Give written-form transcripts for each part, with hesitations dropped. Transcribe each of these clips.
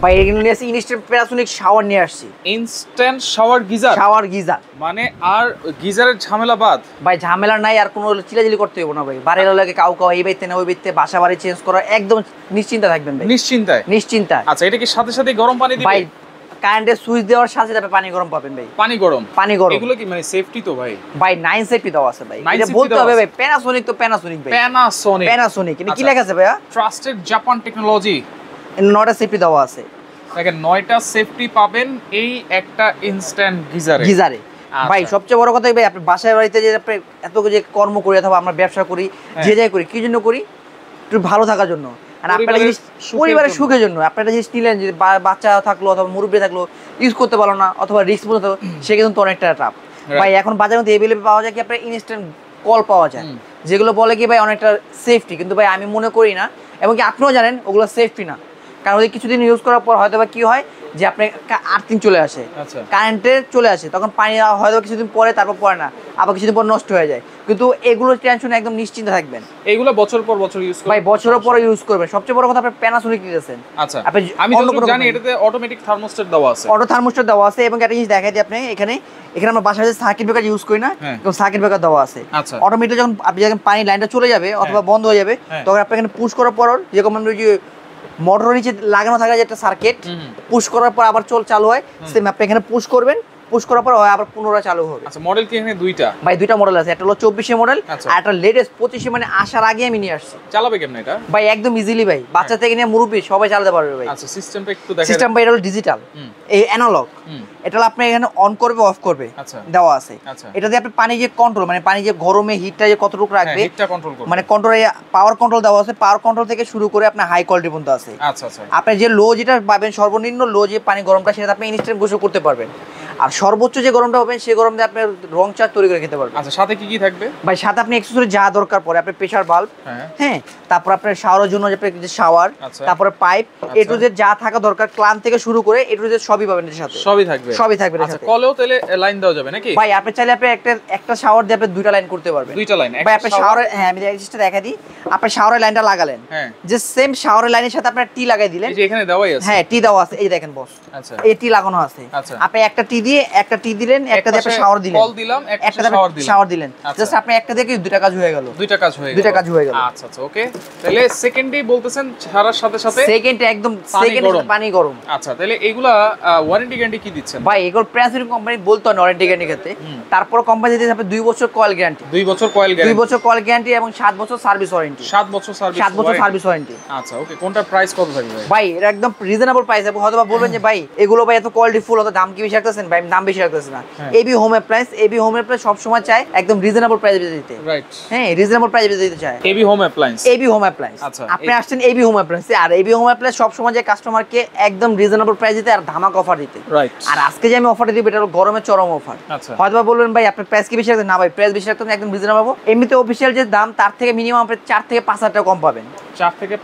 ভাই এখানে নিয়ে আসছি ইনস্ট্যান্ট প্যানাসোনিক শাওয়ার নিয়ে আসছি। Instant shower geyser, shower geyser মানে আর গিজারের ঝামেলা বাদ ভাই, ঝামেলা নাই আর কোনো চিলাচিলি করতে হবে না ভাই। বাড়ির লাগে কাউ এই বাইতে না ওই বাইতে বাসা বাড়ি চেঞ্জ করা একদম নিশ্চিন্তা থাকবেন ভাই, নিশ্চিন্তায় নিশ্চিন্তায়। আচ্ছা, এটা কি সাথে সাথে গরম পানি দিবে? ভাই কারেন্টের সুইচ দেওয়ার সাথে সাথে পানি গরম পাবেন ভাই। পানি গরম, পানি গরম। এগুলো কি মানে সেফটি তো ভাই? ভাই 9 সেফটি দেওয়া আছে ভাই, 9 এটা safety বলতে দেওয়া হবে আছে। ভাই। প্যানাসোনিক তো প্যানাসোনিক ভাই, প্যানাসোনিক, প্যানাসোনিক। এটা কি আচ্ছা। লেখা আছে ভাইয়া? Trusted Japan technology. 9টা সেফটি দেওয়া আছে। দেখেন 9টা সেফটি পাবেন এই একটা ইনস্ট্যান্ট গিজারে। গিজারে ভাই সবচেয়ে বড় কথা ভাই, আপনি বাসায় বাড়িতে যে আপনি এত যে কর্ম করি অথবা আমরা ব্যবসা করি, যে যাই করি, কি জন্য করি? একটু ভালো থাকার জন্য। আর আপনার জিনিস পরিবারের সুখের জন্য। আপনি একটা জিনিস নিলেন, যে বাচ্চা থাকলো অথবা মুরব্বী থাকলো, ইউজ করতে পারলো না অথবা রিস্ক মতো থাকলো, সে কিন্তু অনেকটা টাফ ভাই। এখন বাজারের মধ্যে এভেলেবল পাওয়া যায় কি আপনার ইনস্ট্যান্ট কল পাওয়া যায়, যেগুলো বলে কি ভাই অনেকটা সেফটি, কিন্তু ভাই আমি মনে করি না, এবং কি আপনিও জানেন ওগুলো সেফটি না। কারণ ওই কিছুদিন ইউজ করার পর হয়তো বা কি হয় যে আপনি আর্থিং চলে আসে, কারেন্টে চলে আসে, তখন পানি হয়তো কিছুদিন পরে, তারপর পরে না, আবার কিছুদিন পর নষ্ট হয়ে যায়। কিন্তু এগুলো টেনশন একদম নিশ্চিন্ত থাকবেন, এগুলো বছর পর বছর ইউজ করবেন ভাই, বছরের পর ইউজ করবেন। সবচেয়ে বড় কথা আপনি প্যানাসোনিক নিতেছেন। আচ্ছা, আমি যতটুকু জানি এটাতে অটোমেটিক থার্মোস্ট্যাট দেওয়া আছে, অটো থার্মোস্ট্যাট দেওয়া আছে। এবং একটা জিনিস দেখাই দিই আপনি, এখানে আমরা বাসায় যে সার্কিট ব্রেকার ইউজ করি না, এবং সার্কিট ব্রেকার দেওয়া আছে। অটোমেটিক যখন আপনি যখন পানি লাইনটা চলে যাবে অথবা বন্ধ হয়ে যাবে, তখন আপনি এখানে পুশ করার পর যেরকম আমরা যে মোটরের নিচে লাগানো থাকে যে একটা সার্কিট, পুশ করার পর আবার চালু হয়, সেম আপনি এখানে পুশ করবেন, পুশ করার পর আবার পুনরায় চালু হবে। আচ্ছা, মডেল কি এখানে দুইটা? ভাই দুইটা মডেল আছে, একটা হলো 24 মডেল আর একটা লেটেস্ট 25 মানে আসার আগে আমি নিয়ে আসছি। চালাবে কেমনে এটা? ভাই একদম ইজিলি ভাই, বাচ্চা থেকে নিয়ে মুরব্বি সবাই চালাতে পারবে ভাই। আচ্ছা, সিস্টেমটা একটু দেখেন। সিস্টেম ভাই এটা হলো ডিজিটাল, এই অ্যানালগ। এটা আপনি এখানে অন করবে অফ করবে দেওয়া আছে। এটা দিয়ে আপনি পানি যে কন্ট্রোল, মানে পানি যে গরমে হিটটা যে কতটুকু রাখবে, হিটটা কন্ট্রোল করবে, মানে কন্ট্রোল, পাওয়ার কন্ট্রোল দেওয়া আছে। পাওয়ার কন্ট্রোল থেকে শুরু করে আপনি হাই কোয়ালিটি পর্যন্ত আছে। আচ্ছা আচ্ছা, আপনি যে লো যেটা পাবেন, সর্বনিম্ন লো যে পানি গরমটা, সেটা আপনি ইনস্ট্যান্ট গোসল করতে পারবেন। আর সর্বোচ্চ যে গরমটা পাবেন, সেই গরম দিয়ে আপনি রং চা তৈরি করে খেতে পারবেন। আচ্ছা, সাথে কি কি থাকবে ভাই? সাথে আপনি অ্যাকসেসরি যা দরকার পড়ে, আপনি প্রেসার বাল্ব, হ্যাঁ, তারপর আপনার শাওয়ারের জন্য যে শাওয়ার, তারপরে পাইপ, এ টু জেড যা থাকা দরকার, ক্লাম থেকে শুরু করে এ টু জেড সবই পাবেন এর সাথে। সবই থাকবে, সবই থাকবে। আচ্ছা, কলেও তেলে লাইন দেওয়া যাবে নাকি? ভাই আপনি চাইলে আপনি একটা শাওয়ার দিয়ে আপনি দুইটা লাইন করতে পারবেন। দুইটা লাইন ভাই আপনি শাওয়ারে, হ্যাঁ আমি জিনিসটা দেখাই দিই। আপনি শাওয়ারের লাইনটা লাগালেন, যে সেম শাওয়ারের লাইনের সাথে আপনি টি লাগাই দিলেন, এই যে এখানে দেওয়াই আছে। হ্যাঁ, টি দেওয়া আছে, এই দেখেন বস। আচ্ছা, এই টি লাগানো আছে। আপনি একটা টি দিয়ে একটা টি দিলেন, একটা দিয়ে আপনি শাওয়ার দিলেন, কল দিলাম, একটা শাওয়ার দিলেন, জাস্ট আপনি একটা দিয়ে দুইটা কাজ হয়ে গেল। দুইটা কাজ হয়ে গেল। আচ্ছা আচ্ছা, ওকে। তাহলে সেকেন্ডেই বলতেছেন ছাড়ার সাথে সাথে সেকেন্ডে একদম সেকেন্ডে পানি গরম। আচ্ছা, তাহলে এগুলা ওয়ারেন্টি গ্যারান্টি কি দিচ্ছেন? ভাই এগুলো প্যানাসোনিক কোম্পানি বলতো না ওয়ারেন্টি গ্যারান্টি ক্ষেত্রে, তারপর কোম্পানি দিতে আপনি 2 বছর কয়েল গ্যারান্টি, 2 বছর কয়েল গ্যারান্টি, 2 বছর কয়েল গ্যারান্টি এবং 7 বছর সার্ভিস ওয়ারেন্টি। 7 বছর সার্ভিস ওয়ারেন্টি। আচ্ছা, ওকে। কোনটা প্রাইস কত থাকবে ভাই? ভাই এটা একদম রিজনেবল প্রাইস। এবং হয়তো বলবেন যে ভাই এগুলো ভাই এত কোয়ালিটি ফুল, হয়তো দাম কি বেশি রাখতেছেন? ভাই দাম বেশি রাখতেছেন না। AB home appliance, AB home appliance সব সময় চায় একদম রিজনেবল প্রাইসে দিতে। রাইট, হ্যাঁ, রিজনেবল প্রাইসে দিতে চায় এবি হোম অ্যাপ্লায়েন্স। আচ্ছা, আপনি আসছেন এবি হোম অ্যাপ্লায়েন্স, আর এবি হোম অ্যাপ্লায়েন্স সব সময় যে কাস্টমারকে একদম রিজনেবল প্রাইস দিতে আর ধামাকা অফার দিতে। রাইট, আর আজকে যে আমি অফারটা দিব, এটা হলো গরমের চরম অফার। হয়তো বলবেন ভাই আপনার প্রাইস কি বেশি রাখতেন? না ভাই, প্রাইস বেশি রাখতেন, একদম রিজনেবল পাবো। এমনিতে অফিশিয়াল যে দাম, তার থেকে মিনিমাম আপনি 4 থেকে 5 হাজার টাকা কম পাবেন। 4 থেকে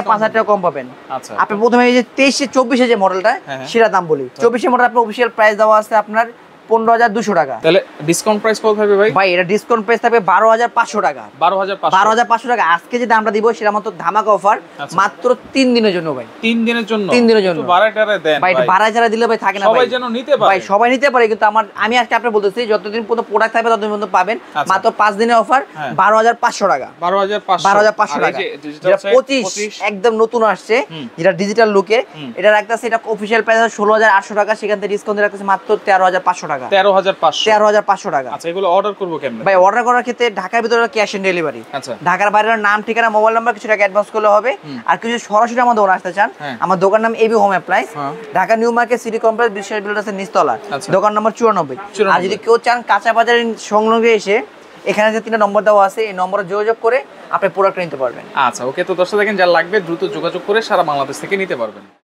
5 হাজার টাকা কম পাবেন। আচ্ছা, আপনি প্রথমে এই যে 23-24 যে মডেলটা, সেটা দাম বলি। 24 মডেল আপনার অফিশিয়াল প্রাইস দেওয়া আছে আপনার 15,200 টাকা। তাহলে ডিসকাউন্ট প্রাইস কত থাকবে ভাই? ভাই এটা ডিসকাউন্ট প্রাইস থাকবে 12,500 টাকা। 12,500 টাকা। আজকে যে দামটা দিব সেটা মাত্র ধামাকা অফার, মাত্র 3 দিনের জন্য ভাই। 3 দিনের জন্য? 3 দিনের জন্য। বাড়াইটারে দেন ভাই, এটা বাড়াইটারে দিলে ভাই থাকে না ভাই, সবাই যেন নিতে পারে। ভাই সবাই নিতে পারে, কিন্তু আমি আজকে আপনাকে বলতেছি যতদিন পর্যন্ত প্রোডাক্ট থাকবে ততদিন পর্যন্ত পাবেন। মাত্র 5 দিনের অফার, 12,500 টাকা। 12,500 টাকা। যেটা 25 একদম নতুন আসছে, যেটা ডিজিটাল লুকে, এটা রাখতেছে, এটা অফিশিয়াল প্রাইস 16,800 টাকা, সেখান থেকে ডিসকাউন্ট রাখতেছে মাত্র 13,500 টাকা। 13,500 টাকা। আচ্ছা, এগুলো অর্ডার করব কেমনে? ভাই অর্ডার করার ক্ষেত্রে ঢাকার ভিতরে ক্যাশ অন ডেলিভারি। আচ্ছা, ঢাকার বাইরের নাম, ঠিকানা, মোবাইল নাম্বার, কিছু টাকা অ্যাডভান্স করলে হবে। আর কিছু সরাসরি আমাদের দোকানে আসতে চান, আমার দোকান নাম AB home appliance, Dhaka new market city complex, Biswas বিল্ডার্সের নিচতলা, দোকান নম্বর 94। আর যদি কেউ চান কাঁচা বাজারের সংলগ্ন এসে, এখানে যে 3টা নম্বর দেওয়া আছে, এই নম্বরে যোগাযোগ করে আপনি প্রোডাক্ট নিতে পারবেন। আচ্ছা, ওকে। তো দর্শক দেখেন, যা লাগবে দ্রুত যোগাযোগ করে সারা বাংলাদেশ থেকে নিতে পারবেন।